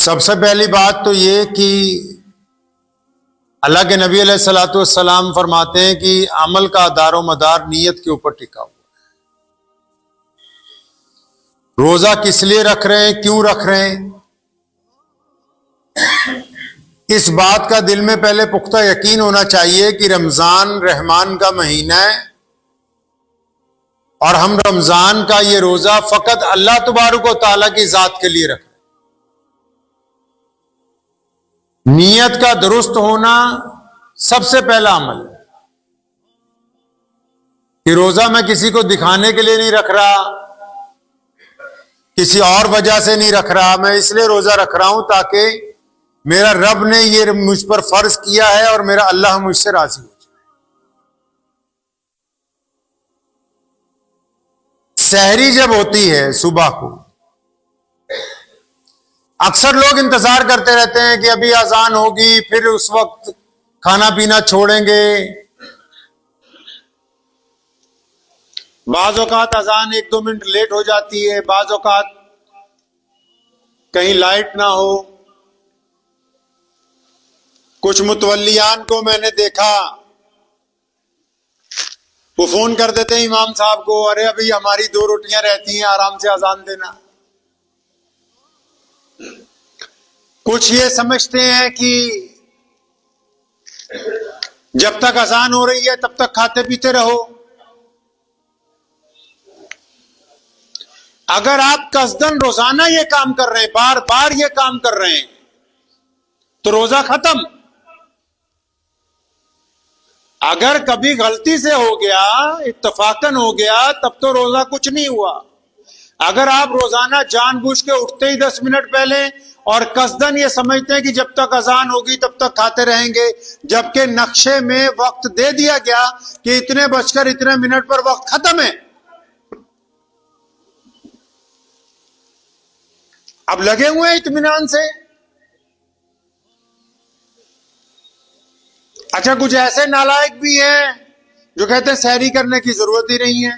सबसे पहली बात तो ये कि अल्लाह के नबी अलैहिस्सलातु वस्सलाम फरमाते हैं कि अमल का दारो मदार नीयत के ऊपर टिका हुआ है। रोजा किस लिए रख रहे हैं, क्यों रख रहे हैं, इस बात का दिल में पहले पुख्ता यकीन होना चाहिए कि रमजान रहमान का महीना है और हम रमजान का ये रोजा फकत अल्लाह तबारक व तआला की जात के लिए रख रहे हैं। नीयत का दुरुस्त होना सबसे पहला अमल है कि रोजा मैं किसी को दिखाने के लिए नहीं रख रहा, किसी और वजह से नहीं रख रहा, मैं इसलिए रोजा रख रहा हूं ताकि मेरा रब ने ये मुझ पर फर्ज किया है और मेरा अल्लाह मुझसे राजी हो जाए। सहरी जब होती है सुबह को, अक्सर लोग इंतजार करते रहते हैं कि अभी अजान होगी, फिर उस वक्त खाना पीना छोड़ेंगे। बाज़ औक़ात अजान 1-2 मिनट लेट हो जाती है, बाज़ औक़ात कहीं लाइट ना हो। कुछ मुतवल्लियान को मैंने देखा, वो फोन कर देते हैं इमाम साहब को, अरे अभी हमारी 2 रोटियां रहती हैं, आराम से अजान देना। कुछ ये समझते हैं कि जब तक अजान हो रही है तब तक खाते पीते रहो। अगर आप कसदन रोजाना ये काम कर रहे हैं, बार बार ये काम कर रहे हैं, तो रोजा खत्म। अगर कभी गलती से हो गया, इत्तफाकन हो गया, तब तो रोजा कुछ नहीं हुआ। अगर आप रोजाना जानबूझ के उठते ही 10 मिनट पहले और कसदन ये समझते हैं कि जब तक अजान होगी तब तक खाते रहेंगे, जबकि नक्शे में वक्त दे दिया गया कि इतने बजकर इतने मिनट पर वक्त खत्म है, अब लगे हुए हैं इत्मीनान से। अच्छा, कुछ ऐसे नालायक भी हैं जो कहते हैं सहरी करने की जरूरत ही नहीं है,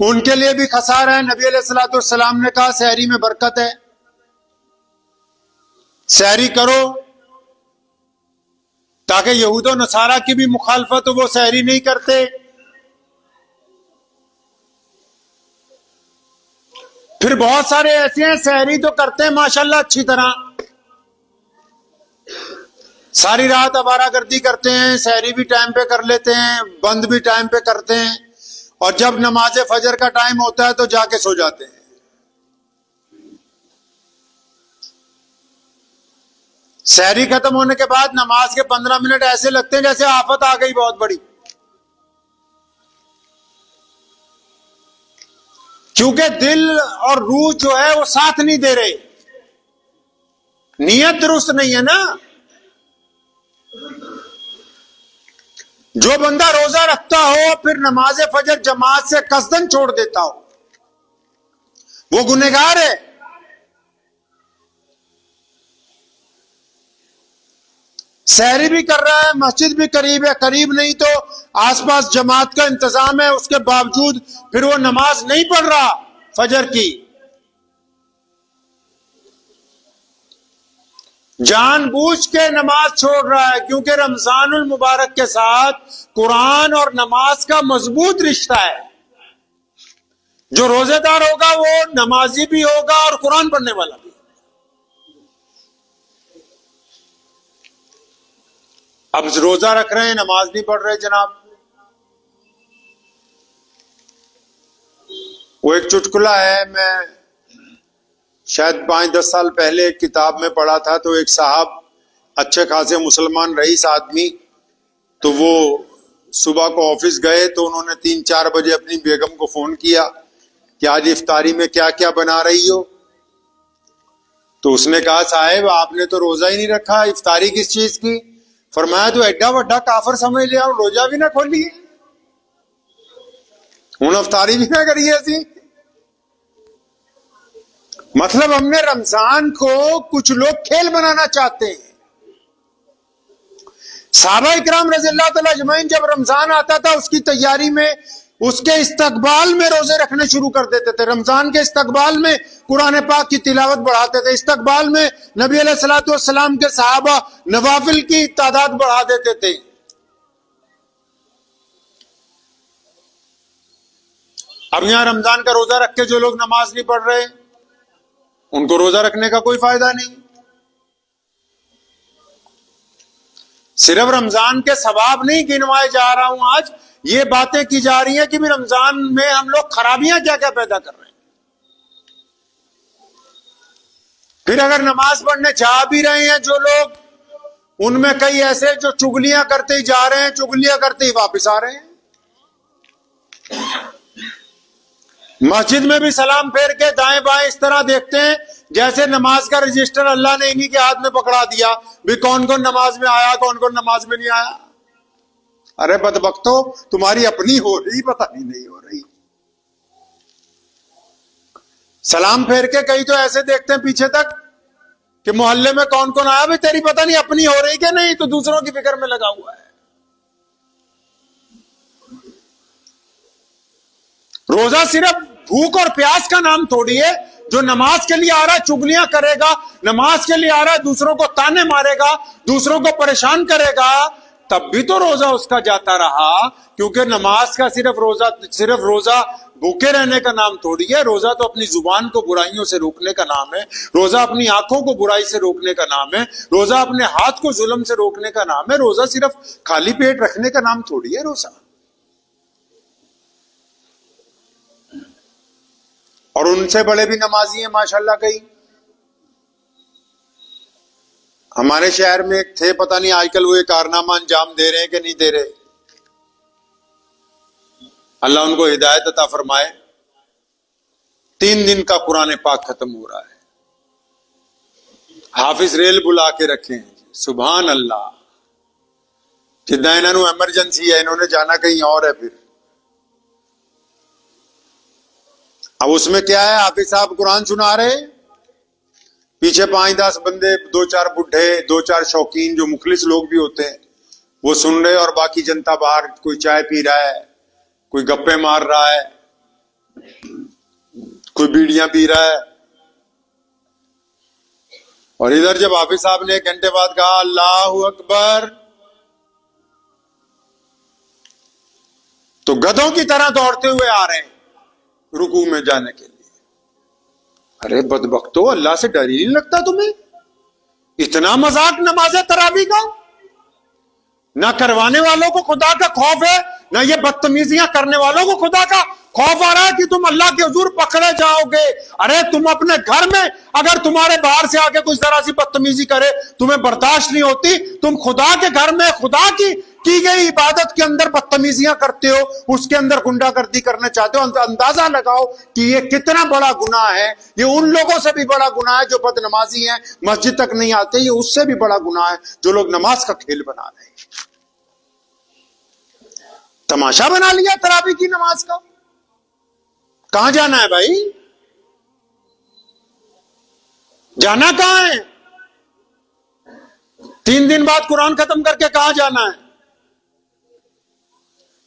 उनके लिए भी खसारा है। नबी अलैहिस्सलातु वस्सलाम ने कहा सहरी में बरकत है, सहरी करो, ताकि यहूद और नसारा की भी मुखालफत हो, वो सहरी नहीं करते। फिर बहुत सारे ऐसे हैं सहरी तो करते हैं माशाल्लाह अच्छी तरह, सारी रात आवारागर्दी करते हैं, सहरी भी टाइम पे कर लेते हैं, बंद भी टाइम पे करते हैं, और जब नमाज फजर का टाइम होता है तो जाके सो जाते हैं। सहरी खत्म होने के बाद नमाज के 15 मिनट ऐसे लगते हैं जैसे आफत आ गई बहुत बड़ी, क्योंकि दिल और रूह जो है वो साथ नहीं दे रहे, नीयत दुरुस्त नहीं है ना। जो बंदा रोजा रखता हो फिर नमाज फजर जमात से कसदन छोड़ देता हो, वो गुनहगार है। सहरी भी कर रहा है, मस्जिद भी करीब है, करीब नहीं तो आसपास जमात का इंतजाम है, उसके बावजूद फिर वो नमाज नहीं पढ़ रहा फजर की, जानबूझ के नमाज छोड़ रहा है, क्योंकि रमजानुल मुबारक के साथ कुरान और नमाज का मजबूत रिश्ता है। जो रोजेदार होगा वो नमाजी भी होगा और कुरान पढ़ने वाला भी। अब रोजा रख रहे हैं, नमाज नहीं पढ़ रहे जनाब। वो एक चुटकुला है, मैं शायद 5-10 साल पहले एक किताब में पढ़ा था। तो एक साहब अच्छे खासे मुसलमान रईस आदमी, तो वो सुबह को ऑफिस गए तो उन्होंने 3-4 बजे अपनी बेगम को फोन किया कि आज इफ्तारी में क्या क्या बना रही हो। तो उसने कहा साहब आपने तो रोजा ही नहीं रखा, इफ्तारी किस चीज की? फरमाया तो एड्डा वड्डा काफर समझ लिया, रोजा भी ना खोली, हूं इफ्तारी भी ना करिए असी। मतलब हमने रमजान को कुछ लोग खेल बनाना चाहते हैं। सहाबा इकराम रज़ियल्लाहु तआला अजमईन जब रमजान आता था उसकी तैयारी में उसके इस्तकबाल में रोजे रखने शुरू कर देते थे। रमजान के इस्तकबाल में कुरान पाक की तिलावत बढ़ाते थे। इस्तकबाल में नबी अलैहिस्सलातु वस्सलाम के सहाबा नवाफिल की तादाद बढ़ा देते थे। अब यहां रमजान का रोजा रख के जो लोग नमाज नहीं पढ़ रहे, उनको रोजा रखने का कोई फायदा नहीं। सिर्फ रमजान के सवाब नहीं गिनवाए जा रहा हूं, आज ये बातें की जा रही हैं कि भी रमजान में हम लोग खराबियां क्या क्या पैदा कर रहे हैं। फिर अगर नमाज पढ़ने जा भी रहे हैं जो लोग, उनमें कई ऐसे जो चुगलियां करते ही जा रहे हैं, चुगलियां करते ही वापस आ रहे हैं। मस्जिद में भी सलाम फेर के दाएं बाएं इस तरह देखते हैं जैसे नमाज का रजिस्टर अल्लाह ने इन्हीं के हाथ में पकड़ा दिया, भी कौन कौन नमाज में आया, कौन कौन नमाज में नहीं आया। अरे बदबख्तो, तुम्हारी अपनी हो रही, पता नहीं हो रही। सलाम फेर के कई तो ऐसे देखते हैं पीछे तक कि मोहल्ले में कौन कौन आया, भी तेरी पता नहीं अपनी हो रही कि नहीं, तो दूसरों की फिक्र में लगा हुआ है। रोजा सिर्फ भूख और प्यास का नाम थोड़ी है। जो नमाज के लिए आ रहा है चुगलियां करेगा, नमाज के लिए आ रहा है दूसरों को ताने मारेगा, दूसरों को परेशान करेगा, तब भी तो रोजा उसका जाता रहा। क्योंकि नमाज का सिर्फ रोजा भूखे रहने का नाम थोड़ी है। रोजा तो अपनी जुबान को बुराइयों से रोकने का नाम है। रोजा अपनी आंखों को बुराई से रोकने का नाम है। रोजा अपने हाथ को जुल्म से रोकने का नाम है। रोजा सिर्फ खाली पेट रखने का नाम थोड़ी है रोजा। और उनसे बड़े भी नमाजी हैं माशाल्लाह। कई हमारे शहर में एक थे, पता नहीं आजकल वो ये कारनामा अंजाम दे रहे हैं कि नहीं दे रहे, अल्लाह उनको हिदायत अता फरमाए। 3 दिन का कुरान पाक खत्म हो रहा है, हाफिज रेल बुला के रखे हैं। सुभान अल्लाह। जिद्दां इन्होंने एमरजेंसी है, इन्होंने जाना कहीं और है। फिर अब उसमें क्या है, हाफिज साहब कुरान सुना रहे, पीछे 5-10 बंदे, 2-4 बुढ़े, 2-4 शौकीन जो मुखलिस लोग भी होते हैं, वो सुन रहे, और बाकी जनता बाहर कोई चाय पी रहा है, कोई गप्पे मार रहा है, कोई बीड़ियां पी रहा है। और इधर जब हाफिज साहब ने 1 घंटे बाद कहा अल्लाहु अकबर, तो गधों की तरह दौड़ते हुए आ रहे हैं रुकू में जाने के लिए। अरे बदबख्तो, अल्लाह से डर ही नहीं लगता तुम्हें? इतना मजाक नमाज तरावी का। ना करवाने वालों को खुदा का खौफ है, ना ये बदतमीजियां करने वालों को खुदा का खौफ आ रहा है कि तुम अल्लाह के हुजूर पकड़े जाओगे। अरे तुम अपने घर में अगर तुम्हारे बाहर से आके कुछ जरा सी बदतमीजी करे तुम्हें बर्दाश्त नहीं होती, तुम खुदा के घर में खुदा की गई इबादत के अंदर बदतमीजियां करते हो, उसके अंदर गुंडागर्दी करना चाहते हो। अंदाजा लगाओ कि ये कितना बड़ा गुनाह है। ये उन लोगों से भी बड़ा गुनाह है जो बदनमाजी हैं, मस्जिद तक नहीं आते। ये उससे भी बड़ा गुनाह है जो लोग नमाज का खेल बना रहे हैं, तमाशा बना लिया तरावी की नमाज का। कहां जाना है भाई? जाना कहां है? 3 दिन बाद कुरान खत्म करके कहां जाना है?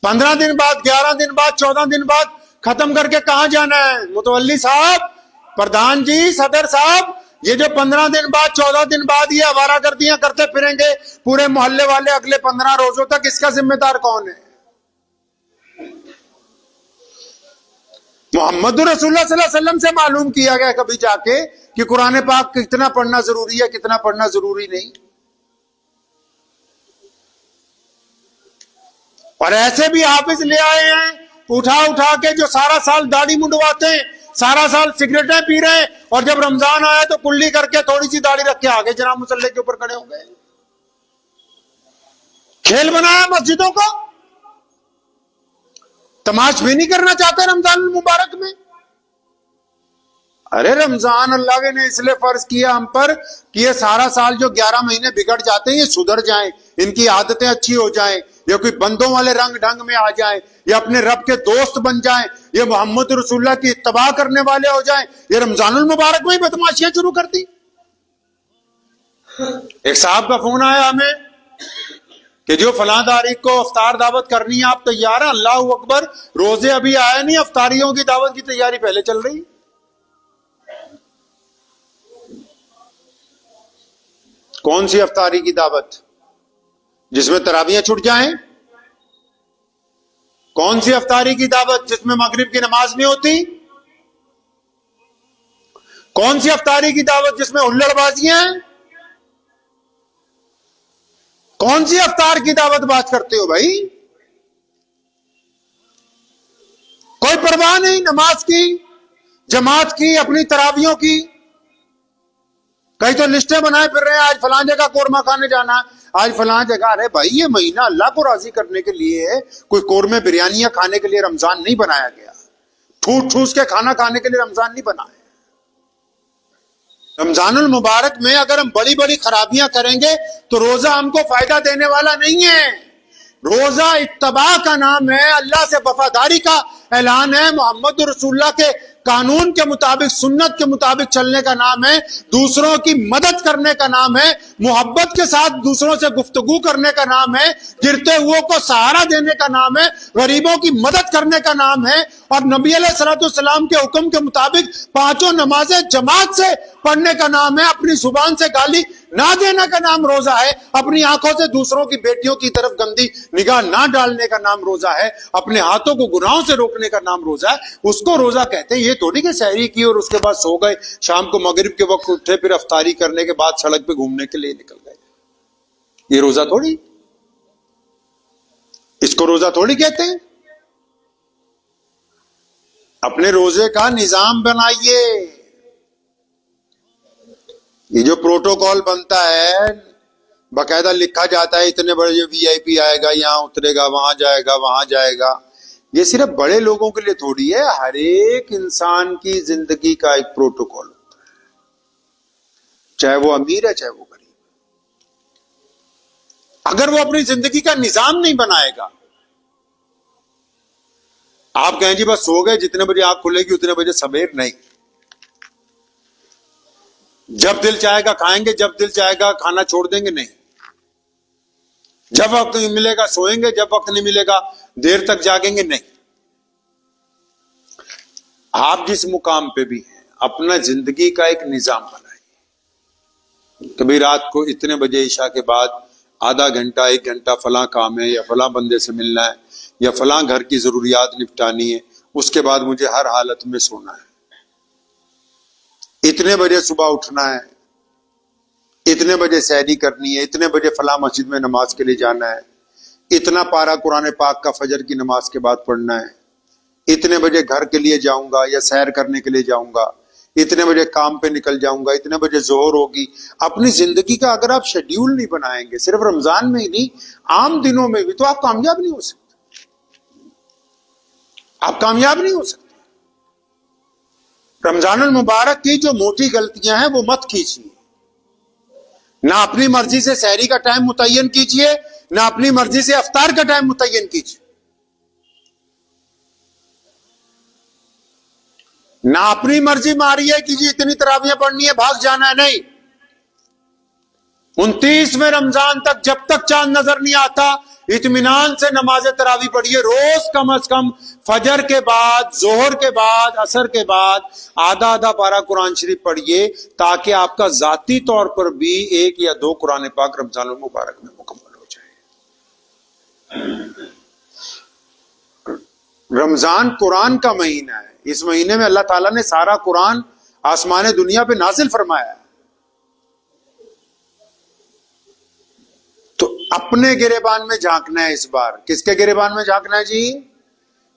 15 दिन बाद, 11 दिन बाद, 14 दिन बाद खत्म करके कहां जाना है? मुतवल्ली साहब, प्रधान जी, सदर साहब, ये जो 15 दिन बाद, 14 दिन बाद ये आवारागर्दियां करते फिरेंगे पूरे मोहल्ले वाले अगले 15 रोजों तक, इसका जिम्मेदार कौन है? मोहम्मद रसूलुल्लाह सल्लल्लाहु अलैहि वसल्लम से मालूम किया गया कभी जाके कि कुरान पाक कितना पढ़ना जरूरी है, कितना पढ़ना जरूरी नहीं। और ऐसे भी हाफिज ले आए हैं उठा उठा के, जो सारा साल दाढ़ी मुंडवाते हैं, सारा साल सिगरेटें पी रहे हैं, और जब रमजान आया तो कुल्ली करके थोड़ी सी दाढ़ी रख के आगे जनाब मुसल्ले के ऊपर खड़े हो गए। खेल बनाया मस्जिदों को। तमाश भी नहीं करना चाहते रमजान मुबारक में। अरे रमजान अल्लाह ने इसलिए फर्ज किया हम पर कि ये सारा साल जो 11 महीने बिगड़ जाते हैं ये सुधर जाएं, इनकी आदतें अच्छी हो जाएं, ये कोई बंदों वाले रंग ढंग में आ जाएं, ये अपने रब के दोस्त बन जाएं, ये मोहम्मद रसूलुल्लाह की इत्तबा करने वाले हो जाएं। ये रमजानुल मुबारक में ही बदमाशियां शुरू कर दी। एक साहब का फोन आया हमें कि जो फलां तारीख को अफ्तार दावत करनी है, आप तैयार हैं? अल्लाह अकबर, रोजे अभी आए नहीं, अफ्तारियों की दावत की तैयारी पहले चल रही। कौन सी अफ्तारी की दावत जिसमें तरावियां छूट जाएं? कौन सी अफ्तारी की दावत जिसमें मगरिब की नमाज नहीं होती? कौन सी अफ्तारी की दावत जिसमें हुल्लड़बाजियां हैं? कौन सी अफ्तार की दावत बात करते हो भाई? कोई परवाह नहीं नमाज की, जमात की, अपनी तरावियों की। कई तो लिस्टें बनाए फिर रहे हैं, आज फलां जगह कोरमा खाने जाना, आज फलां जगह। अरे भाई, ये महीना अल्लाह को राजी करने के लिए है, कोई कोरमे बिरयानियां खाने के लिए रमजान नहीं बनाया गया। ठूस ठूस के खाना खाने के लिए रमजान नहीं बना है। रमजानुल मुबारक में अगर हम बड़ी बड़ी खराबियां करेंगे तो रोजा हमको फायदा देने वाला नहीं है। रोजा इत्तबा का नाम है, अल्लाह से वफादारी का ऐलान है, मोहम्मद रसूलुल्लाह के कानून के मुताबिक, सुन्नत के मुताबिक चलने का नाम है, दूसरों की मदद करने का नाम है, मोहब्बत के साथ दूसरों से गुफ्तगू करने का नाम है, गिरते हुओं को सहारा देने का नाम है, गरीबों की मदद करने का नाम है, और नबी अलैहिस्सलाम के हुक्म के मुताबिक पांचों नमाजें जमात से पढ़ने का नाम है, अपनी जुबान से गाली ना देने का नाम रोजा है, अपनी आंखों से दूसरों की बेटियों की तरफ गंदी निगाह ना डालने का नाम रोजा है, अपने हाथों को गुनाहों से रोकने का नाम रोजा है। उसको रोजा कहते हैं। ये थोड़ी कि सहरी की और उसके बाद सो गए, शाम को मगरिब के वक्त उठे, फिर अफ्तारी करने के बाद सड़क पे घूमने के लिए निकल गए। ये रोजा थोड़ी, इसको रोजा थोड़ी कहते हैं। अपने रोजे का निजाम बनाइए। ये जो प्रोटोकॉल बनता है, बाकायदा लिखा जाता है, इतने बड़े वीआईपी आएगा, यहां उतरेगा, वहां जाएगा, वहां जाएगा। ये सिर्फ बड़े लोगों के लिए थोड़ी है, हर एक इंसान की जिंदगी का एक प्रोटोकॉल होता है, चाहे वो अमीर है चाहे वो गरीब। अगर वो अपनी जिंदगी का निजाम नहीं बनाएगा, आप कहें जी बस सो गए, जितने बजे आंख खुलेगी उतने बजे सवेर, नहीं। जब दिल चाहेगा खाएंगे, जब दिल चाहेगा खाना छोड़ देंगे, नहीं। जब वक्त मिलेगा सोएंगे, जब वक्त नहीं मिलेगा देर तक जागेंगे, नहीं। आप जिस मुकाम पे भी हैं, अपना जिंदगी का एक निजाम बनाइए। कभी रात को इतने बजे ईशा के बाद आधा घंटा, 1 घंटा फलां काम है, या फलां बंदे से मिलना है, या फलां घर की जरूरियात निपटानी है, उसके बाद मुझे हर हालत में सोना है। इतने बजे सुबह उठना है, इतने बजे सहरी करनी है, इतने बजे फलां मस्जिद में नमाज के लिए जाना है, इतना पारा कुरान पाक का फजर की नमाज के बाद पढ़ना है, इतने बजे घर के लिए जाऊंगा या सैर करने के लिए जाऊंगा, इतने बजे काम पे निकल जाऊंगा, इतने बजे जोहर होगी। अपनी जिंदगी का अगर आप शेड्यूल नहीं बनाएंगे, सिर्फ रमजान में ही नहीं, आम दिनों में भी, तो आप कामयाब नहीं हो सकते। आप कामयाब नहीं हो सकते। रमजानुल मुबारक की जो मोटी गलतियां हैं वो मत कीजिए। ना अपनी मर्जी से सहरी का टाइम मुतय्यन कीजिए, ना अपनी मर्जी से अफ्तार का टाइम मुतय्यन कीजिए, ना अपनी मर्जी मारिए कि जी इतनी तरावियां पढ़नी है, भाग जाना है, नहीं। 29वें रमजान तक जब तक चांद नजर नहीं आता, इत्मीनान से नमाज तरावी पढ़िए। रोज कम अज कम फजर के बाद, जोहर के बाद, असर के बाद आधा आधा पारा कुरान शरीफ पढ़िए, ताकि आपका जाती तौर पर भी 1 या 2 कुरान पाक रमजान मुबारक में मुकम्मल हो जाए। रमजान कुरान का महीना है। इस महीने में अल्लाह ताला ने सारा कुरान आसमान दुनिया पे नाजिल फरमाया है। तो अपने गिरेबान में झांकना है इस बार। किसके गिरेबान में झांकना है जी?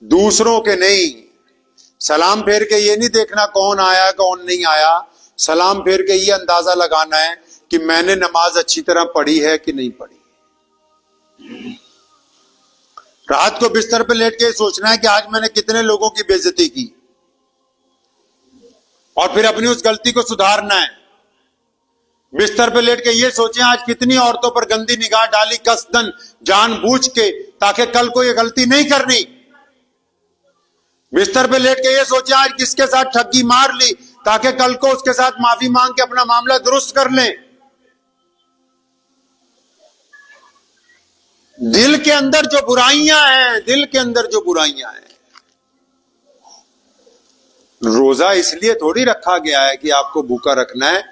दूसरों के नहीं। सलाम फेर के ये नहीं देखना कौन आया कौन नहीं आया। सलाम फेर के ये अंदाजा लगाना है कि मैंने नमाज अच्छी तरह पढ़ी है कि नहीं पढ़ी। रात को बिस्तर पे लेट के सोचना है कि आज मैंने कितने लोगों की बेइज्जती की, और फिर अपनी उस गलती को सुधारना है। बिस्तर पे लेट के ये सोचें आज कितनी औरतों पर गंदी निगाह डाली कसदन जानबूझ के, ताकि कल को ये गलती नहीं करनी। बिस्तर पे लेट के ये सोचें आज किसके साथ ठगी मार ली, ताकि कल को उसके साथ माफी मांग के अपना मामला दुरुस्त कर लें। दिल के अंदर जो बुराइयां हैं, दिल के अंदर जो बुराइयां हैं, रोजा इसलिए थोड़ी रखा गया है कि आपको भूखा रखना है।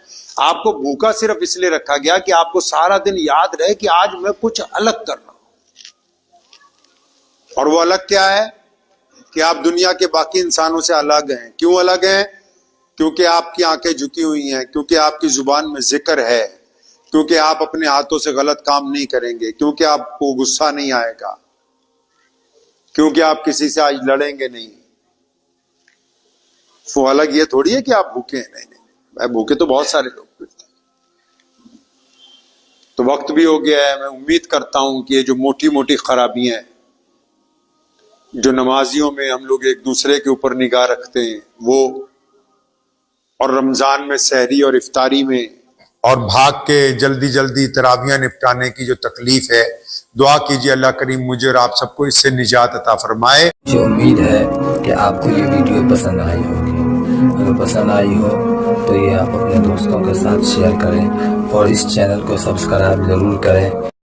आपको भूखा सिर्फ इसलिए रखा गया कि आपको सारा दिन याद रहे कि आज मैं कुछ अलग कर रहा हूं। और वो अलग क्या है कि आप दुनिया के बाकी इंसानों से अलग हैं। क्यों अलग हैं? क्योंकि आपकी आंखें झुकी हुई हैं, क्योंकि आपकी जुबान में जिक्र है, क्योंकि आप अपने हाथों से गलत काम नहीं करेंगे, क्योंकि आपको गुस्सा नहीं आएगा, क्योंकि आप किसी से आज लड़ेंगे नहीं। वो अलग ये थोड़ी है कि आप भूखे हैं। नहीं नहीं, मैं भूखे तो बहुत सारे लोग फिरते हैं। तो वक्त भी हो गया है। मैं उम्मीद करता हूं कि ये जो मोटी मोटी खराबियां हैं जो नमाजियों में हम लोग एक दूसरे के ऊपर निगाह रखते हैं वो, और रमजान में सहरी और इफ्तारी में और भाग के जल्दी जल्दी तरावियां निपटाने की जो तकलीफ है, दुआ कीजिए अल्लाह करीम मुझे और आप सबको इससे निजात अता फरमाए। मुझे उम्मीद है कि आपको ये वीडियो पसंद आई होगी। अगर पसंद आई हो तो ये आप अपने दोस्तों के साथ शेयर करें और इस चैनल को सब्सक्राइब जरूर करें।